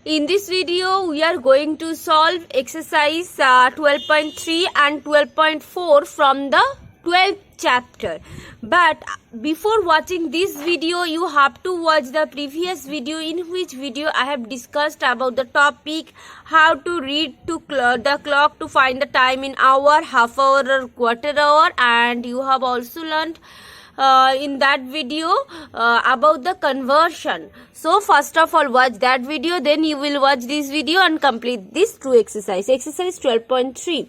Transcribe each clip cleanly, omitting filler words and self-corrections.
In this video, we are going to solve exercise 12.3 and 12.4 from the 12th chapter. But before watching this video, you have to watch the previous video, in which video I have discussed about the topic how to read to the clock to find the time in hour, half hour or quarter hour, and you have also learned in that video about the conversion. So first of all, watch that video, then you will watch this video and complete this two exercise. Exercise 12.3.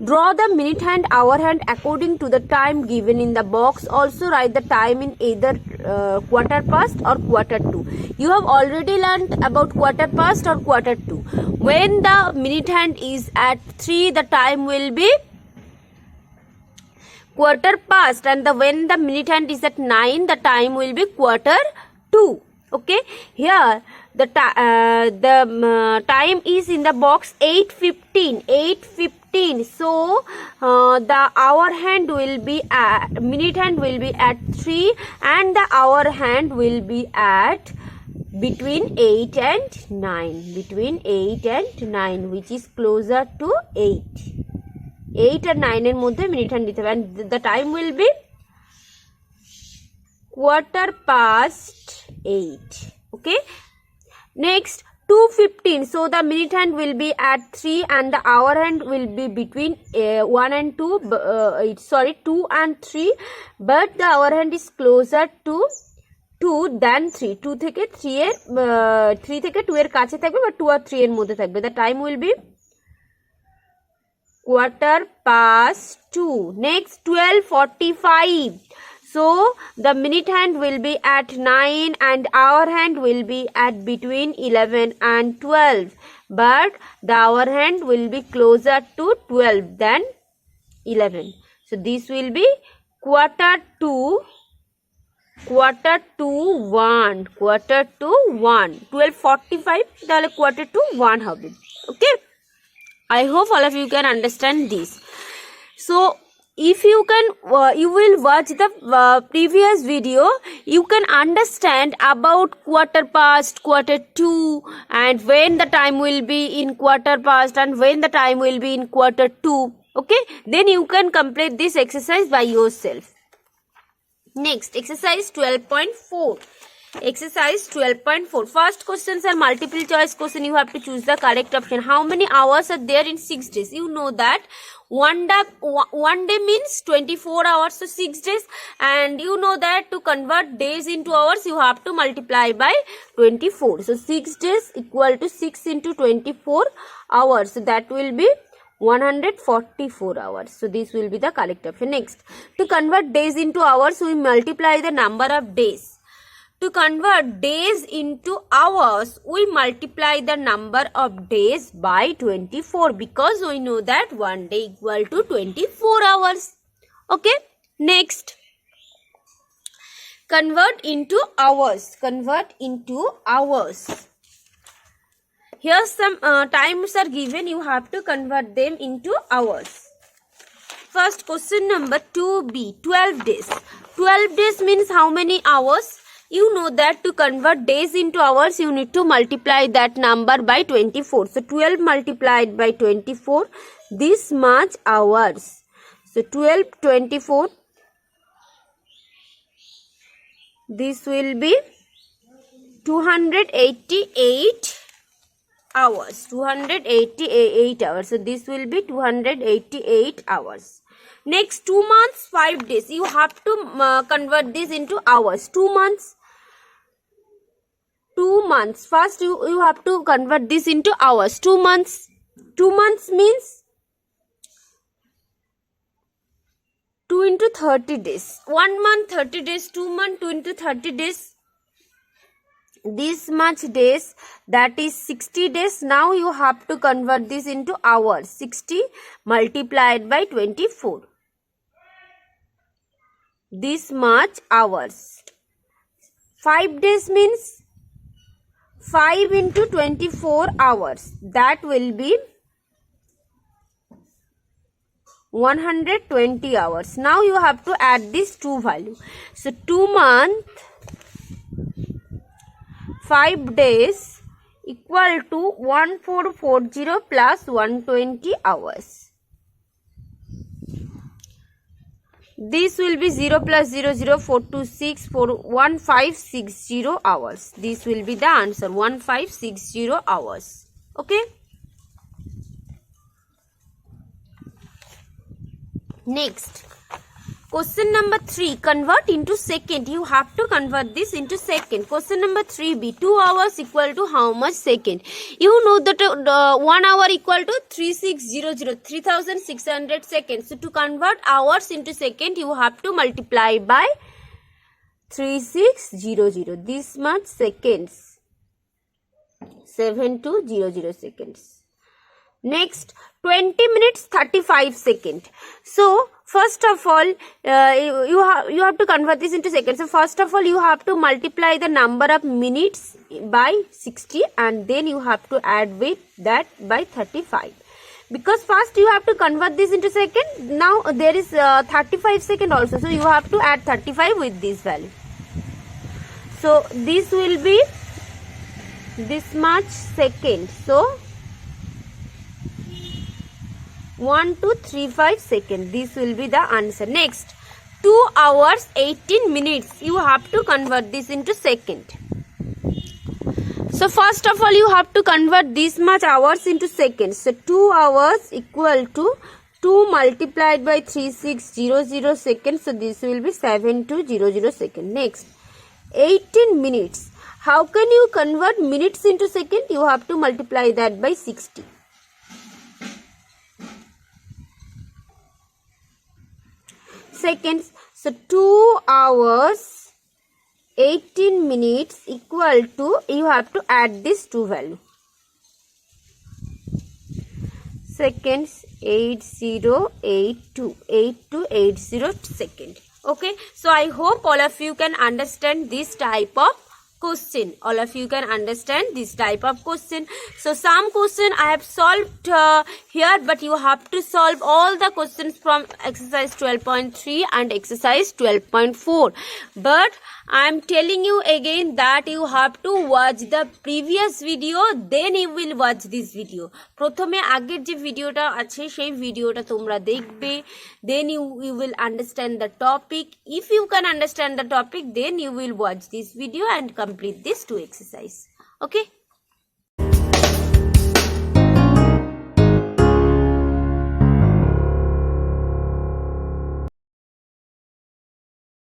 Draw the minute hand, hour hand according to the time given in the box. Also write the time in either quarter past or quarter to. You have already learned about quarter past or quarter to. When the minute hand is at 3, the time will be quarter past, and when the minute hand is at 9, the time will be quarter to. Okay, here the time is in the box 8:15. So the hour hand will be at, minute hand will be at 3, and the hour hand will be at between 8 and 9. Between 8 and 9, which is closer to 8. 8 and 9 এর মধ্যে minute hand দিতে হবে, and the time will be quarter past 8. Okay, next 2:15. So the minute hand will be at 3 and the hour hand will be between 1 and 2, 2 and 3, but the hour hand is closer to 2 than 3. 2 থেকে 3 এর 3 থেকে 2 এর কাছে থাকবে, বা 2 আর 3 এর মধ্যে থাকবে. The time will be quarter past 2. Next 12:45. So the minute hand will be at 9 and hour hand will be at between 11 and 12, but the hour hand will be closer to 12 than 11. So this will be quarter to 1. 12:45 তাহলে quarter to 1 হবে. Okay, I hope all of you can understand this. So if you can you will watch the previous video, you can understand about quarter past, quarter to, and when the time will be in quarter past and when the time will be in quarter to. Okay, then you can complete this exercise by yourself. Next, exercise 12.4. Exercise 12.4. First questions are multiple choice question. You have to choose the correct option. How many hours are there in 6 days? You know that one day means 24 hours, so 6 days, and you know that to convert days into hours you have to multiply by 24. So 6 days equal to 6 into 24 hours, so that will be 144 hours. So this will be the correct option. Next, to convert days into hours we multiply the number of days. To convert days into hours, we multiply the number of days by 24, because we know that one day equal to 24 hours. Okay, next, convert into hours. Convert into hours. Here some times are given, you have to convert them into hours. First, question number 2b, 12 days. 12 days means how many hours? You know that to convert days into hours, you need to multiply that number by 24. So 12 multiplied by 24, this much hours. So 12, 24, this will be 288 hours. 288 hours. So this will be 288 hours. Next, 2 months, 5 days. You have to convert this into hours. 2 months. 2 months. First, you have to convert this into hours. 2 months. 2 months means 2 into 30 days. 1 month, 30 days. 2 months, 2 into 30 days. This much days, that is 60 days. Now you have to convert this into hours. 60 multiplied by 24. This much hours. 5 days means 5 into 24 hours. That will be 120 hours. Now you have to add these two values. So 2 months, 5 days equal to 1440 plus 120 hours. This will be 0 plus 0, 0, 426, 1560 hours. This will be the answer, 1560 hours. Okay. Next, question number 3, convert into second. You have to convert this into second. Question number 3b, 2 hours equal to how much second? You know that 1 hour equal to 3600 seconds. So to convert hours into second, you have to multiply by 3600. This much seconds. 7200 seconds. Next, 20 minutes 35 seconds. So first of all, you have to convert this into seconds. So first of all, you have to multiply the number of minutes by 60 and then you have to add with that by 35. Because first you have to convert this into second. Now there is 35 second also. So you have to add 35 with this value. So this will be this much second. So 1235 seconds. This will be the answer. Next, 2 hours 18 minutes. You have to convert this into second. So first of all, you have to convert this much hours into seconds. So 2 hours equal to 2 multiplied by 3600 seconds. So this will be 7200 seconds. Next, 18 minutes. How can you convert minutes into second? You have to multiply that by 60. Seconds. So 2 hours 18 minutes equal to, you have to add this two value. Seconds 8280 second. Okay, so I hope all of you can understand this type of question. All of you can understand this type of question. So some question I have solved here, but you have to solve all the questions from exercise 12.3 and exercise 12.4. But I am telling you again that you have to watch the previous video, then you will watch this video. প্রথমে আগের যে ভিডিওটা আছে সেই ভিডিওটা তোমরা দেখবে, then you will understand the topic. If you can understand the topic, then you will watch this video and complete this 2 exercise. Okay.